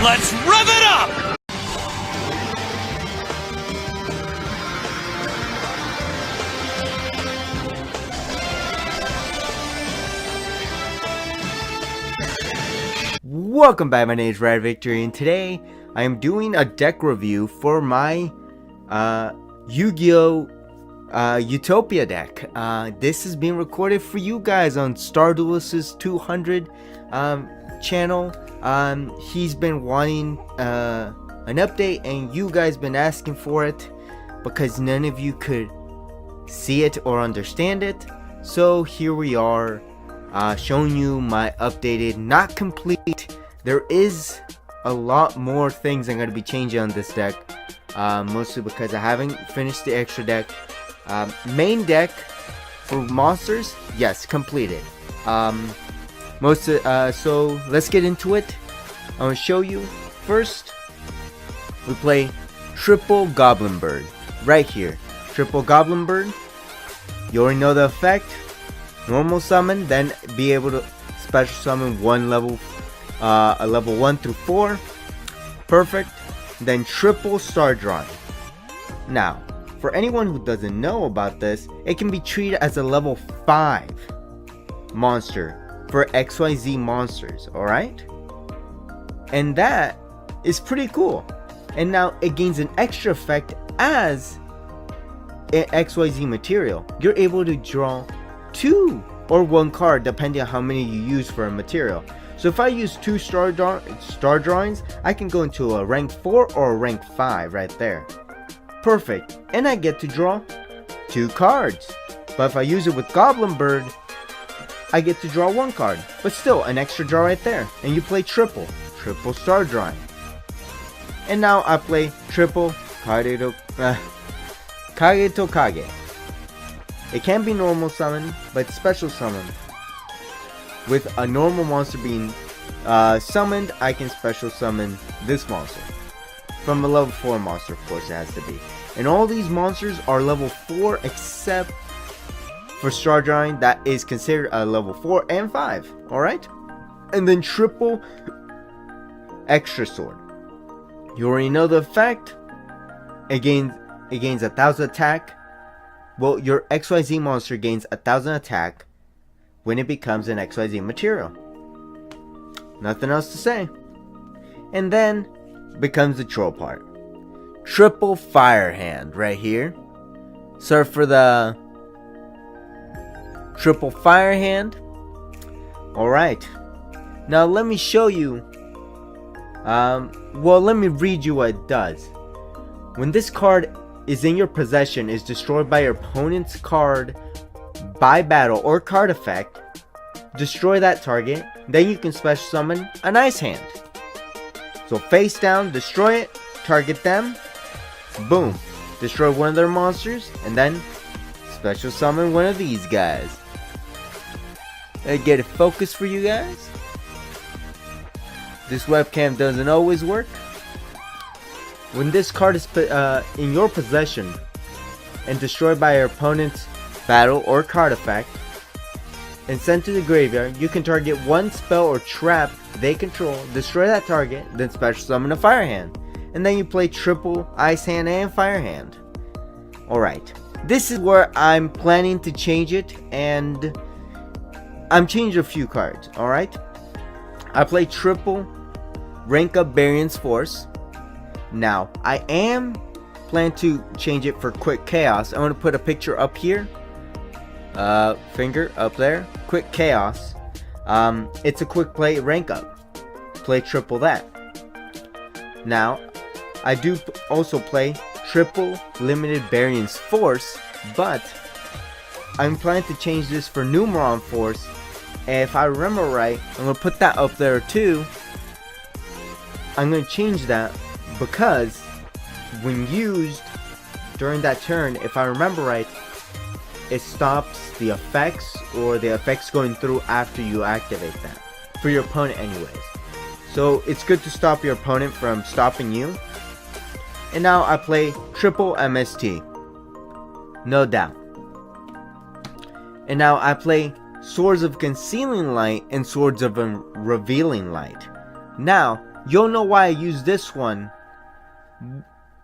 Let's rev it up! Welcome back, my name is Rad Victory, and today I am doing a deck review for my Yu-Gi-Oh! Utopia deck. This is being recorded for you guys on Starduelist's 200 channel. He's been wanting an update, and you guys been asking for it because none of you could see it or understand it. So here we are, showing you my updated, not complete. There is a lot more things I'm going to be changing on this deck, mostly because I haven't finished the extra deck. Main deck for monsters, yes, completed. So let's get into it. I'm going to show you. First, we play Triple Goblin Bird right here. Triple Goblin Bird. You already know the effect. Normal summon, then be able to special summon one level, a level 1 through 4. Perfect. Then triple star drawing. Now, for anyone who doesn't know about this, it can be treated as a level 5 monster for XYZ monsters, alright? And that is pretty cool. And now it gains an extra effect as an XYZ material. You're able to draw 2 or 1 card depending on how many you use for a material. So if I use 2 star drawings, I can go into a rank 4 or a rank 5 right there. Perfect. And I get to draw 2 cards. But if I use it with Goblin Bird, I get to draw 1 card. But still, an extra draw right there. And you play triple star drawing. And now I play triple Kage to Kage. It can be normal summon, but special summon. With a normal monster being summoned, I can special summon this monster. From a level 4 monster, of course it has to be. And all these monsters are level 4 except for Star Drawing, that is considered a level 4 and 5. Alright? And then triple extra sword. You already know the effect. It gains 1000 attack. Well, your XYZ monster gains 1000 attack when it becomes an XYZ material. Nothing else to say. And then becomes the troll part. Triple Fire Hand right here. So for the Triple Fire Hand. Alright. Now let me show you. Well, let me read you what it does. When this card is in your possession, is destroyed by your opponent's card by battle or card effect, destroy that target, then you can special summon an ice hand. So face down, destroy it, target them, boom, destroy one of their monsters, and then special summon one of these guys. I get it focused for you guys. This webcam doesn't always work. When this card is in your possession and destroyed by your opponent's battle or card effect and sent to the graveyard, you can target one spell or trap they control, destroy that target, then special summon a Fire Hand. And then you play triple Ice Hand and Fire Hand. Alright, this is where I'm planning to change it, and I'm changing a few cards, alright? I play triple Rank Up Variance Force. Now, I am planning to change it for Quick Chaos. I'm going to put a picture up here. Finger up there. Quick Chaos. It's a quick play rank up. Play triple that. Now, I do also play triple Limited Variance Force, but I'm planning to change this for Numeron Force. And if I remember right, I'm going to put that up there too. I'm going to change that because when used during that turn, if I remember right, it stops the effects, or the effects going through after you activate that. For your opponent anyways. So it's good to stop your opponent from stopping you. And now I play triple MST. No doubt. And now I play Swords of Concealing Light and Swords of Revealing Light. Now, You'll know why I use this one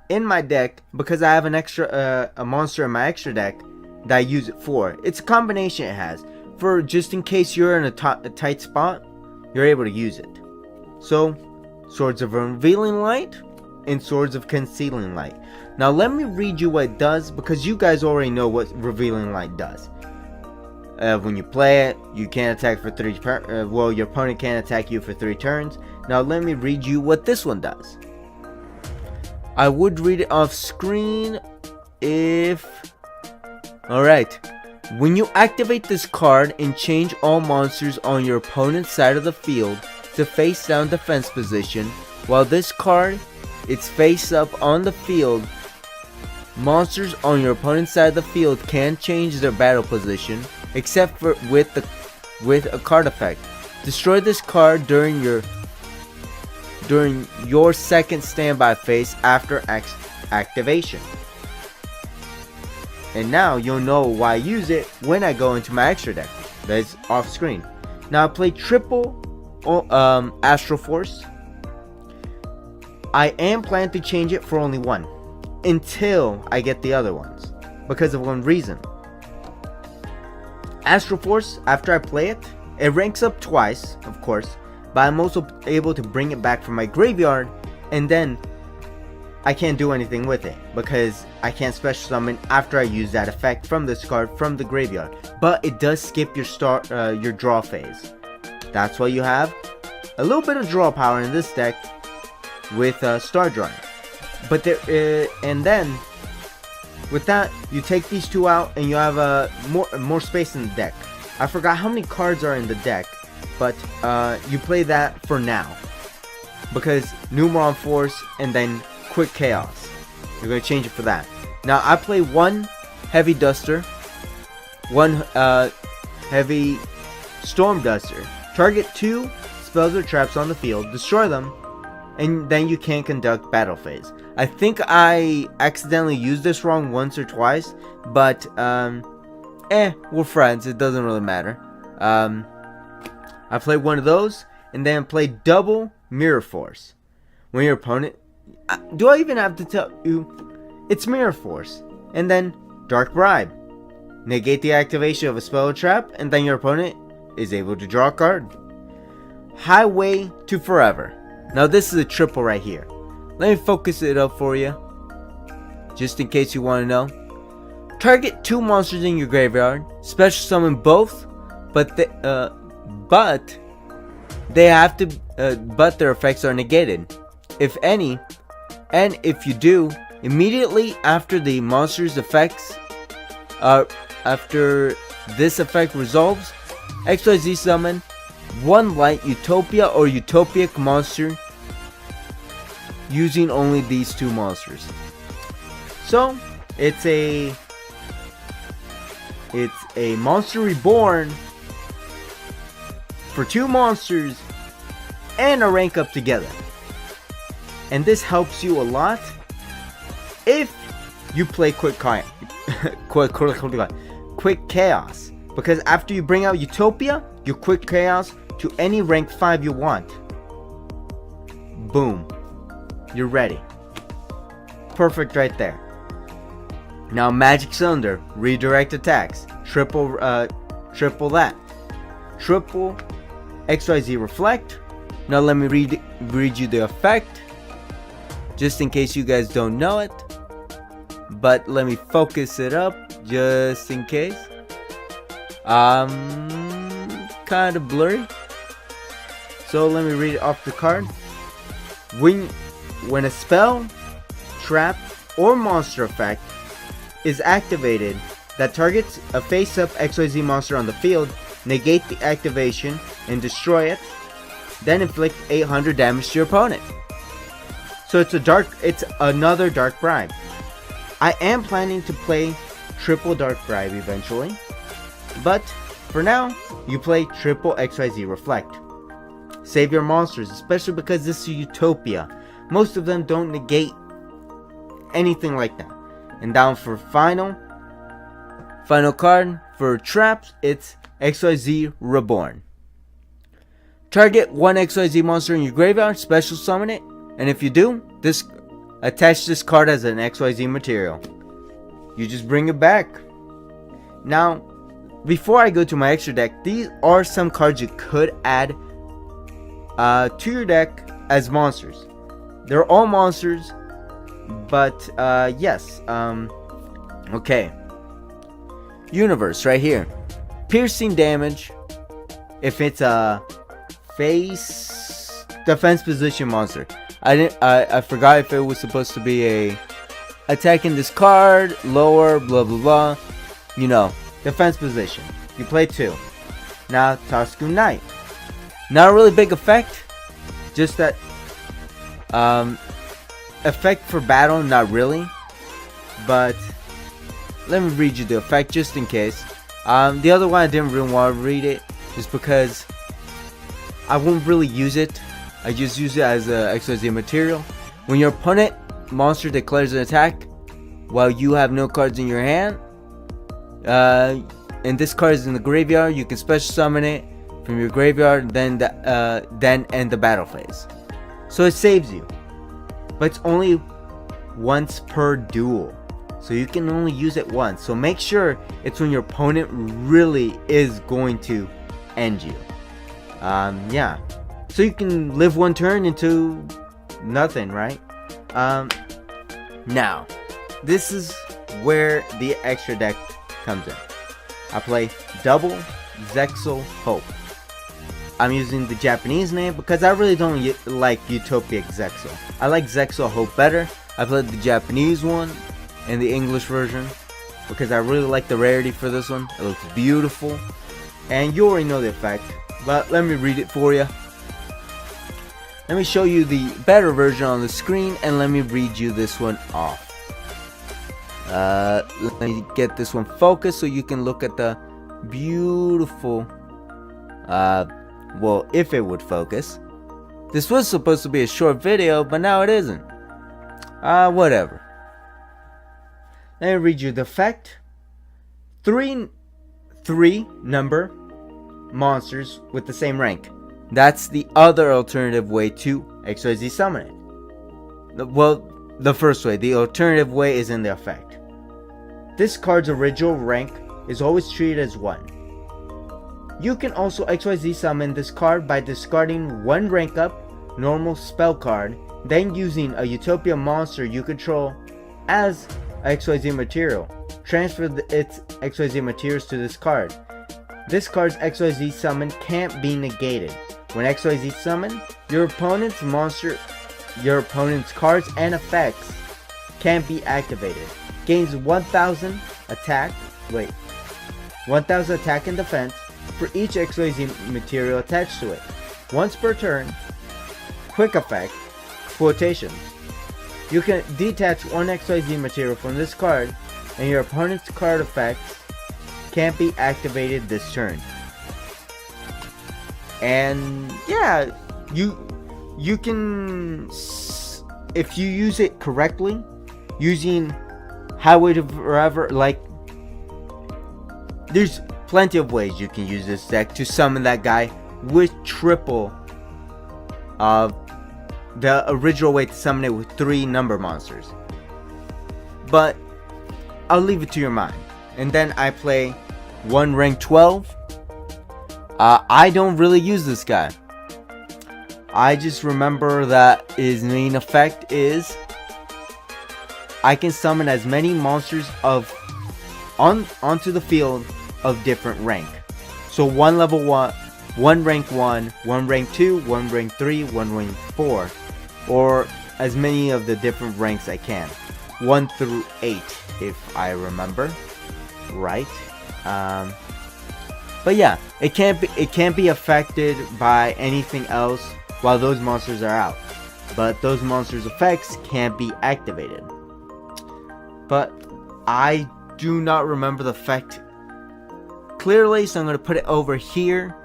in my deck, because I have an extra a monster in my extra deck that I use it for. It's a combination it has. For just in case you're in a tight spot, you're able to use it. So, Swords of Revealing Light and Swords of Concealing Light. Now let me read you what it does, because you guys already know what Revealing Light does. When you play it, you can't attack for 3 well, your opponent can't attack you for 3 turns. Now let me read you what this one does. I would read it off screen if... Alright. When you activate this card and change all monsters on your opponent's side of the field to face down defense position, while this card is face up on the field, monsters on your opponent's side of the field can change their battle position, except for with a card effect. Destroy this card during your second standby phase after activation. And now you'll know why I use it when I go into my extra deck. That's off screen. Now I play triple Astral Force. I am planning to change it for only one until I get the other ones, because of one reason. Astral Force, after I play it, it ranks up twice, of course, but I'm also able to bring it back from my graveyard, and then I can't do anything with it because I can't special summon after I use that effect from this card from the graveyard. But it does skip your draw phase. That's why you have a little bit of draw power in this deck with Star Drawing. But and then with that, you take these two out and you have more space in the deck. I forgot how many cards are in the deck, but you play that for now because Numeron Force and then Quick Chaos. You're going to change it for that. Now I play one Heavy Duster, one Heavy Storm Duster. Target 2 spells or traps on the field, destroy them, and then you can't conduct battle phase. I think I accidentally used this wrong once or twice, but we're friends, it doesn't really matter. I play one of those, and then play double Mirror Force. When your opponent... do I even have to tell you? It's Mirror Force. And then Dark Bribe. Negate the activation of a spell or trap, and then your opponent is able to draw a card. Highway to Forever. Now this is a triple right here. Let me focus it up for you, just in case you want to know. Target 2 monsters in your graveyard. Special summon both, but they have to. But their effects are negated, if any. And if you do, immediately after the monster's effects, after this effect resolves, XYZ summon 1 light Utopia or Utopic monster using only these 2 monsters. So it's a monster reborn for 2 monsters and a rank up together. And this helps you a lot if you play Quick Chaos. Because after you bring out Utopia, you Quick Chaos to any rank 5 you want. Boom. You're ready. Perfect right there. Now Magic Cylinder, redirect attacks. Triple that. Triple XYZ Reflect. Now let me read you the effect, just in case you guys don't know it. But let me focus it up, just in case. Kind of blurry. So let me read it off the card. When a spell, trap, or monster effect is activated that targets a face-up XYZ monster on the field, negate the activation and destroy it, then inflict 800 damage to your opponent. So it's another Dark Bribe. I am planning to play triple Dark Bribe eventually, but for now, you play triple XYZ Reflect. Save your monsters, especially because this is Utopia. Most of them don't negate anything like that. And down for final card for traps, it's XYZ Reborn. Target one XYZ monster in your graveyard, special summon it, and if you do, attach this card as an XYZ material. You just bring it back. Now, before I go to my extra deck, these are some cards you could add to your deck as monsters. They're all monsters, but yes. Okay. Universe right here. Piercing damage if it's a face defense position monster. I forgot if it was supposed to be a attacking this card, lower, blah blah blah. You know, defense position. You play 2. Now Tosku Knight. Not a really big effect. Just that effect for battle, not really. But let me read you the effect just in case. The other one I didn't really want to read it just because I won't really use it. I just use it as a XYZ material. When your opponent monster declares an attack while you have no cards in your hand, and this card is in the graveyard, you can special summon it from your graveyard, then end the battle phase. So it saves you, but it's only once per duel, so you can only use it once. So make sure it's when your opponent really is going to end you. Yeah, so you can live one turn into nothing, right? Now this is where the extra deck comes in. I play double Zexal Hope. I'm using the Japanese name because I really don't like Utopia Zexal. I like Zexal Hope better. I played the Japanese one and the English version because I really like the rarity for this one. It looks beautiful, and you already know the effect, but let me read it for you. Let me show you the better version on the screen, and let me read you this one off. Let me get this one focused so you can look at the beautiful, well, if it would focus. This was supposed to be a short video, but now it isn't. Whatever. Let me read you the effect. Three number monsters with the same rank. That's the other alternative way to XYZ summon it. Well, the first way. The alternative way is in the effect. This card's original rank is always treated as 1. You can also XYZ summon this card by discarding one rank up normal spell card, then using a Utopia monster you control as XYZ material. Transfer its XYZ materials to this card. This card's XYZ summon can't be negated. When XYZ summon, your opponent's cards and effects can't be activated. Gains 1000 attack and defense for each XYZ material attached to it. Once per turn. Quick effect. Quotations. You can detach one XYZ material from this card, and your opponent's card effects can't be activated this turn. And yeah, you can, if you use it correctly, using Highway to Forever, like, there's plenty of ways you can use this deck to summon that guy with triple of the original way to summon it with 3 number monsters. But I'll leave it to your mind. And then I play one rank 12. I don't really use this guy. I just remember that his main effect is I can summon as many monsters onto the field of different rank. So one level 1, one rank 1, one rank 2, one rank 3, one rank 4, or as many of the different ranks I can. 1 through 8 if I remember right. But yeah, it can't be affected by anything else while those monsters are out. But those monsters' effects can't be activated. But I do not remember the effect clearly, so I'm going to put it over here,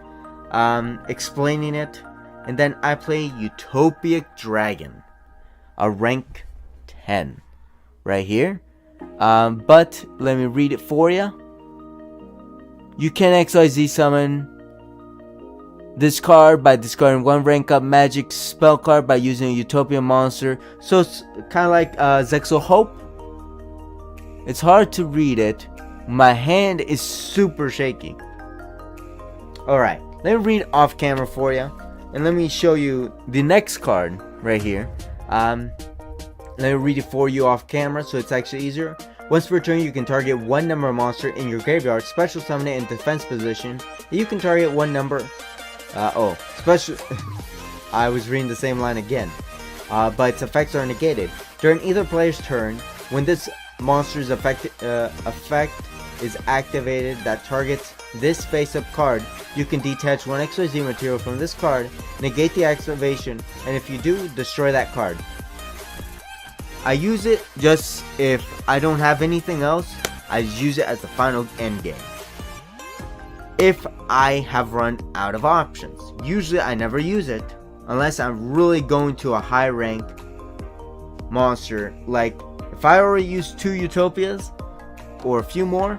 explaining it. And then I play Utopia Dragon, a rank 10, right here. But let me read it for you. You can XYZ summon this card by discarding one rank up magic spell card by using a Utopia monster. So it's kind of like Zexal Hope. It's hard to read it. My hand is super shaky. Alright, let me read off camera for you. And let me show you the next card right here. Let me read it for you off camera so it's actually easier. Once per turn, you can target one number of monster in your graveyard, special summon it in defense position. You can target one number. Special. I was reading the same line again. But its effects are negated. During either player's turn, when this monster's effect is activated that targets this face-up card, you can detach one XYZ material from this card, negate the activation, and if you do, destroy that card. I use it just if I don't have anything else. I use it as the final end game. If I have run out of options. Usually I never use it unless I'm really going to a high rank monster. Like if I already used 2 Utopias or a few more,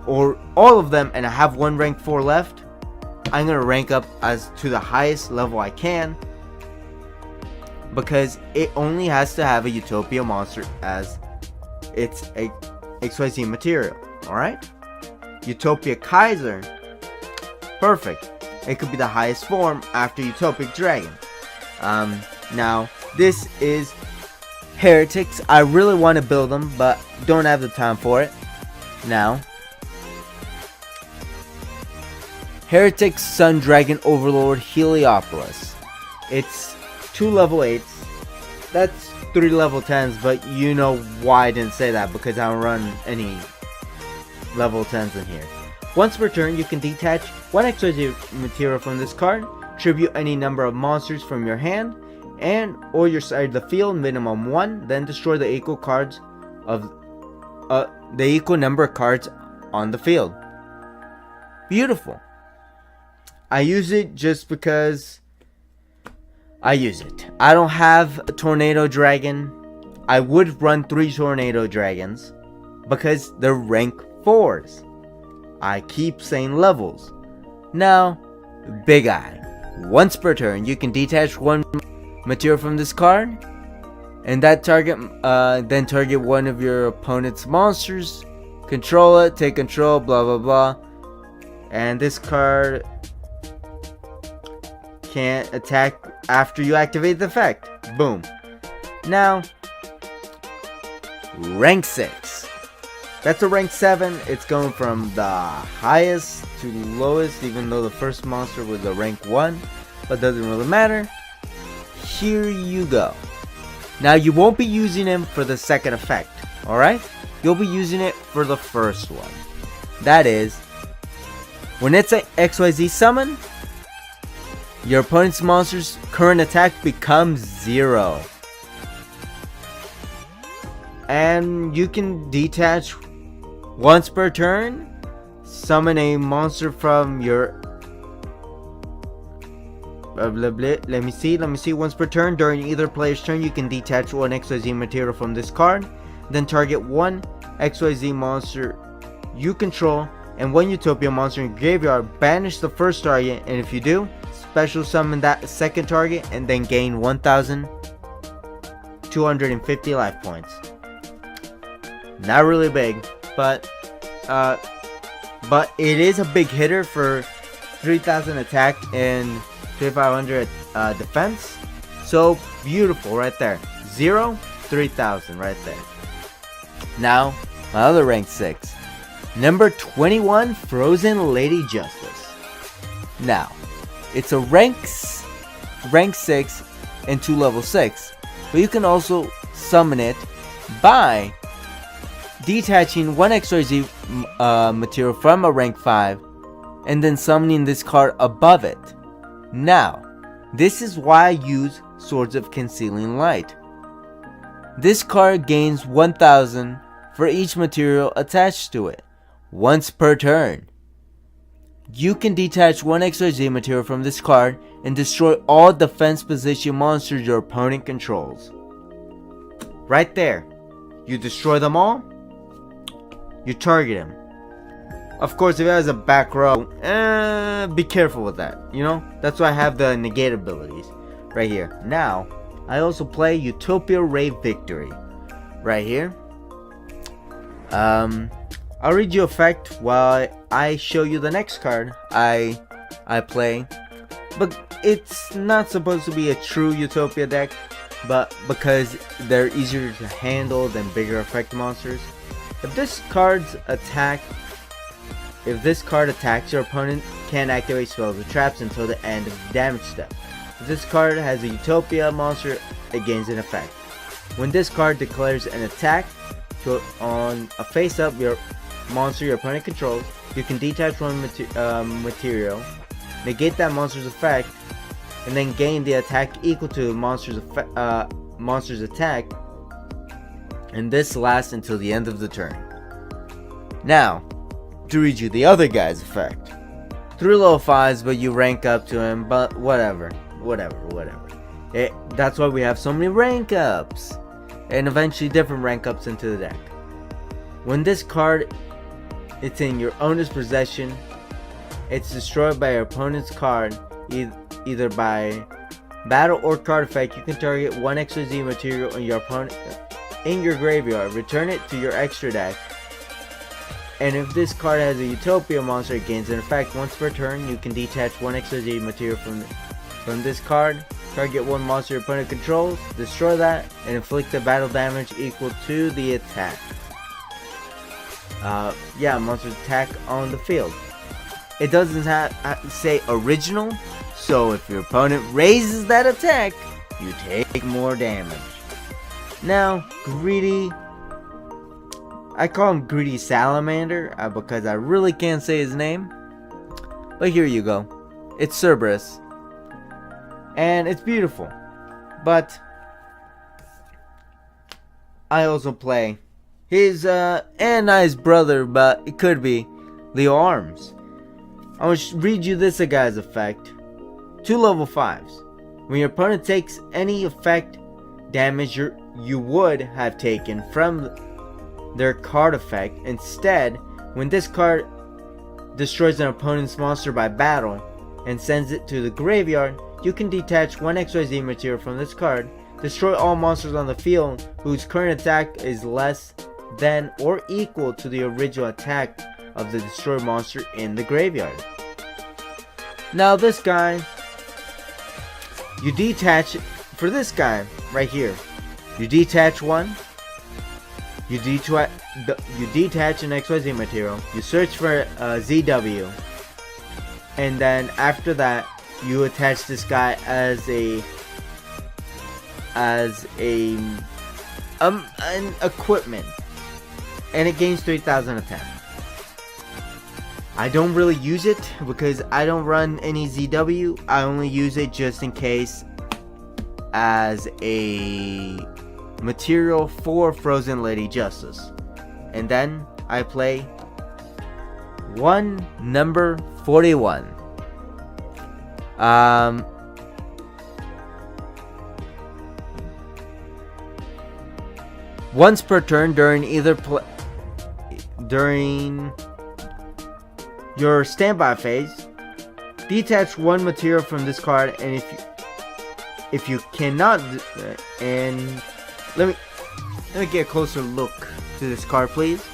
or all of them, and I have one rank 4 left, I'm gonna rank up as to the highest level I can, because it only has to have a Utopia monster as its a XYZ material. Alright? Utopia Kaiser. Perfect. It could be the highest form after Utopic Dragon. Now, this is Heretics. I really want to build them, but don't have the time for it. Now, Heretics Sun Dragon Overlord Heliopolis. It's 2 level 8s. That's 3 level 10s, but you know why I didn't say that, because I don't run any level 10s in here. Once per turn, you can detach one XYZ material from this card, tribute any number of monsters from your hand, and or your side of the field, minimum 1, then destroy the equal cards of the equal number of cards on the field. Beautiful. I use it just because I use it. I don't have a Tornado Dragon. I would run 3 Tornado Dragons because they're rank 4s. I keep saying levels. Now, Big Eye. Once per turn, you can detach one material from this card, and that target then target one of your opponent's monsters. Control it, take control, blah blah blah. And this card can't attack after you activate the effect. Boom. Now, rank 6. That's a rank 7. It's going from the highest to lowest, even though the first monster was a rank 1. But doesn't really matter. Here you go. Now you won't be using him for the second effect. Alright? You'll be using it for the first one. That is, when it's an XYZ summon, your opponent's monster's current attack becomes 0. And you can detach once per turn, summon a monster from your let me see. Once per turn, during either player's turn, you can detach one XYZ material from this card, then target one XYZ monster you control and one Utopia monster in your graveyard. Banish the first target, and if you do, special summon that second target and then gain 1,250 life points. Not really big, but it is a big hitter for 3,000 attack and 3,500 defense. So beautiful right there. 0, 3,000 right there. Now, my other rank 6. Number 21, Frozen Lady Justice. Now, it's a rank 6 and 2 level 6. But you can also summon it by detaching one XYZ material from a rank 5 and then summoning this card above it. Now, this is why I use Swords of Concealing Light. This card gains 1,000 for each material attached to it, once per turn. You can detach one XYZ material from this card and destroy all defense position monsters your opponent controls. Right there. You destroy them all, you target him. Of course, if it has a back row, be careful with that, you know? That's why I have the negate abilities right here. Now, I also play Utopia Ray Victory right here. I'll read you effect while I show you the next card I play. But it's not supposed to be a true Utopia deck, but because they're easier to handle than bigger effect monsters. If this card attacks your opponent, can't activate spells or traps until the end of the damage step. If this card has a Utopia monster, it gains an effect. When this card declares an attack on a face-up monster your opponent controls, you can detach one material, negate that monster's effect, and then gain the attack equal to the monster's attack, and this lasts until the end of the turn. Now, to read you the other guy's effect. 3 level 5s, but you rank up to him, but whatever. That's why we have so many rank ups, and eventually different rank ups into the deck. When this card it's in your owner's possession, it's destroyed by your opponent's card, either by battle or card effect. You can target one XYZ material on your opponent in your graveyard, return it to your extra deck, and if this card has a Utopia monster, it gains an effect. Once per turn, you can detach one XYZ material from this card, target one monster your opponent controls, destroy that, and inflict the battle damage equal to the attack. Monster's attack on the field. It doesn't say original, so if your opponent raises that attack, you take more damage. Now, Greedy, I call him Greedy Salamander because I really can't say his name, but here you go. It's Cerberus, and it's beautiful, but I also play his nice brother, but it could be Leo Arms. I will read you this guy's effect. 2 level 5s. When your opponent takes any effect damage you would have taken from their card effect, instead, when this card destroys an opponent's monster by battle and sends it to the graveyard, you can detach one XYZ material from this card, destroy all monsters on the field whose current attack is less than or equal to the original attack of the destroyed monster in the graveyard. Now this guy, you detach, for this guy right here, you detach one, you detach an XYZ material, you search for ZW, and then after that you attach this guy as an equipment, and it gains 3,000 attack. I don't really use it because I don't run any ZW. I only use it just in case as a material for Frozen Lady Justice. And then I play number 41. Once per turn during your standby phase, detach one material from this card, and if you cannot, and let me get a closer look to this card, please.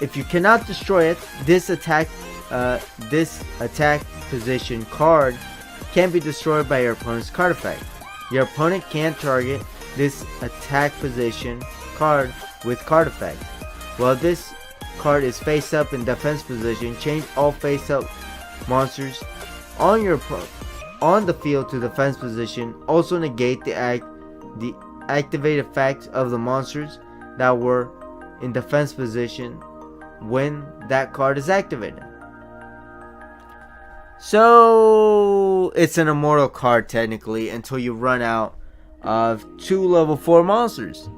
If you cannot destroy it, this attack position card can be destroyed by your opponent's card effect. Your opponent can't target this attack position card with card effect. While this card is face up in defense position, change all face up monsters on the field to defense position. Also negate the activate effects of the monsters that were in defense position when that card is activated. So it's an immortal card technically until you run out of 2 level 4 monsters.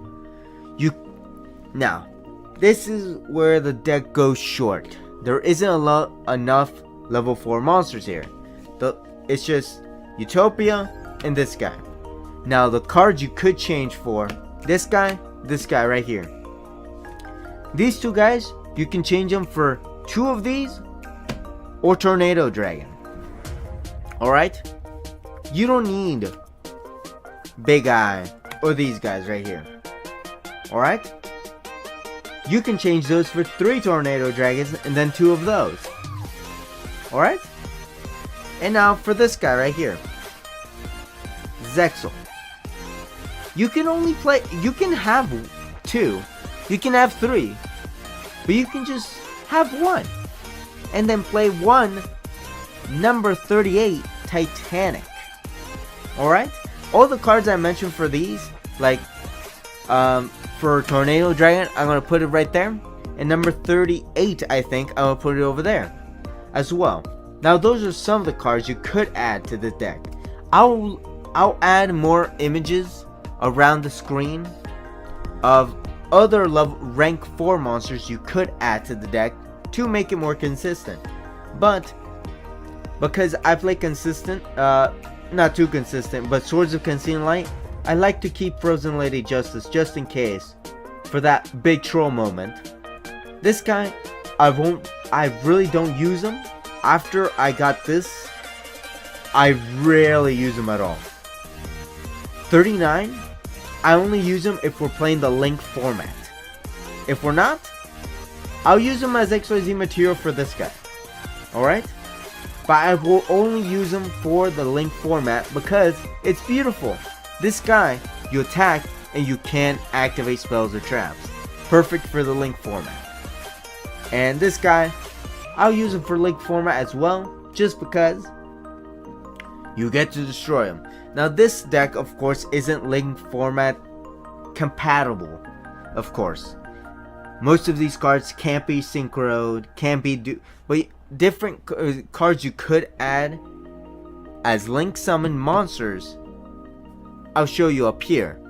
Now this is where the deck goes short. There isn't enough level 4 monsters here. It's just Utopia and this guy. Now the cards you could change for this guy right here. These two guys you can change them for 2 of these or Tornado Dragon. Alright? You don't need Big Eye or these guys right here. Alright? You can change those for 3 Tornado Dragons and then 2 of those. Alright? And now for this guy right here. Zexal. You can only play, you can have 2, you can have 3, but you can just have 1. And then play 1 number 38 Titanic. Alright? All the cards I mentioned for these, like for Tornado Dragon, I'm going to put it right there. And number 38, I think, I'm going to put it over there as well. Now, those are some of the cards you could add to the deck. I'll add more images around the screen of other level rank 4 monsters you could add to the deck to make it more consistent. But because I play consistent, not too consistent, but Swords of Concealing Light, I like to keep Frozen Lady Justice just in case for that big troll moment. This guy, I really don't use him. After I got this, I rarely use him at all. 39, I only use him if we're playing the Link format. If we're not, I'll use him as XYZ material for this guy. Alright? But I will only use him for the Link format because it's beautiful. This guy, you attack and you can't activate spells or traps. Perfect for the Link format. And this guy, I'll use him for Link format as well, just because you get to destroy him. Now this deck, of course, isn't Link format compatible, of course. Most of these cards can't be synchroed, can't be but different cards you could add as Link summon monsters, I'll show you up here.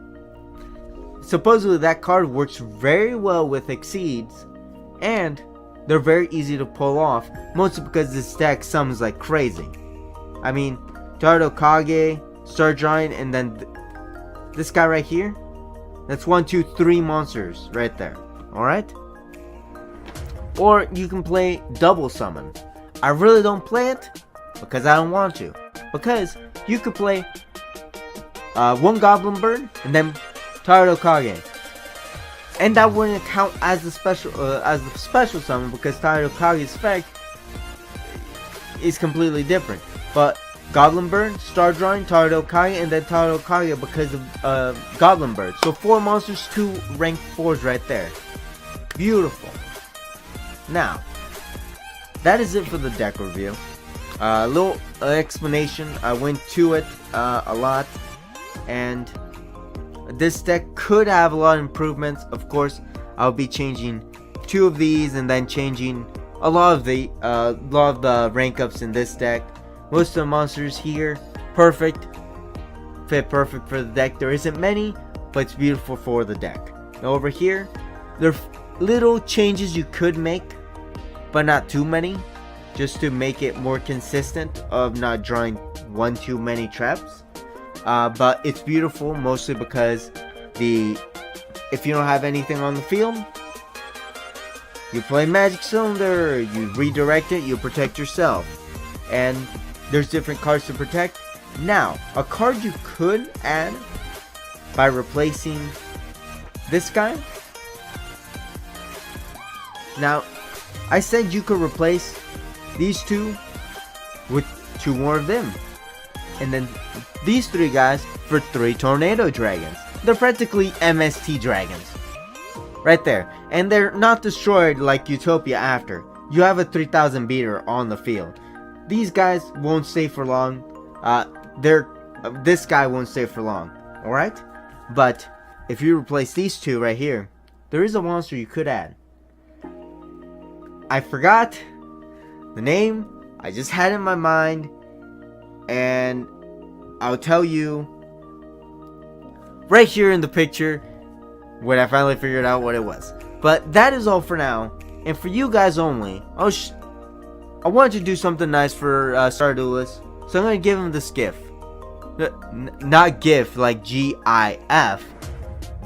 Supposedly that card works very well with Exceeds, and they're very easy to pull off, mostly because this deck summons like crazy. I mean, Tardo Kage, Star Giant, and then this guy right here, that's 1, 2, 3 monsters right there. Alright? Or you can play Double Summon. I really don't play it because I don't want to. Because you could play 1 Goblin Bird and then Tardo Kage. And that wouldn't count as the special summon because Tardo Kage's effect is completely different. But Goblin Bird, Star Drawing, Tardo Kage, and then Tardo Kage because of Goblin Bird. So 4 monsters, 2 rank 4s right there. Beautiful. Now, that is it for the deck review. A little explanation. I went to it a lot, and this deck could have a lot of improvements. Of course, I'll be changing 2 of these and then changing a lot of the rank ups in this deck. Most of the monsters here, perfect, fit perfect for the deck. There isn't many, but it's beautiful for the deck. Now over here, there are little changes you could make, but not too many, just to make it more consistent of not drawing 1 too many traps. But it's beautiful mostly because if you don't have anything on the field, you play Magic Cylinder, you redirect it, you protect yourself, and there's different cards to protect. Now, a card you could add by replacing this guy. Now, I said you could replace these 2 with 2 more of them. And then these 3 guys for 3 Tornado Dragons. They're practically MST Dragons. Right there. And they're not destroyed like Utopia after. You have a 3000 beater on the field. These guys won't stay for long. This guy won't stay for long. Alright? But if you replace these 2 right here, there is a monster you could add. I forgot the name. I just had it in my mind. And I'll tell you right here in the picture when I finally figured out what it was. But that is all for now. And for you guys only, I wanted to do something nice for Star Duelist, so I'm going to give him this gift. Not GIF like GIF,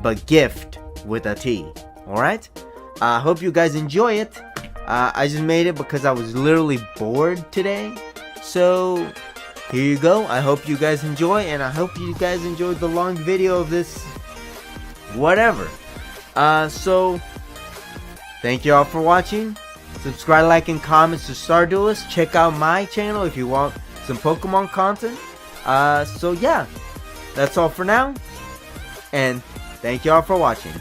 but gift with a T. Alright? I hope you guys enjoy it. I just made it because I was literally bored today. So here you go. I hope you guys enjoy, and I hope you guys enjoyed the long video of this whatever. So thank you all for watching. Subscribe, like, and comment to Star Duelist. Check out my channel if you want some Pokemon content. So yeah, that's all for now, and thank you all for watching.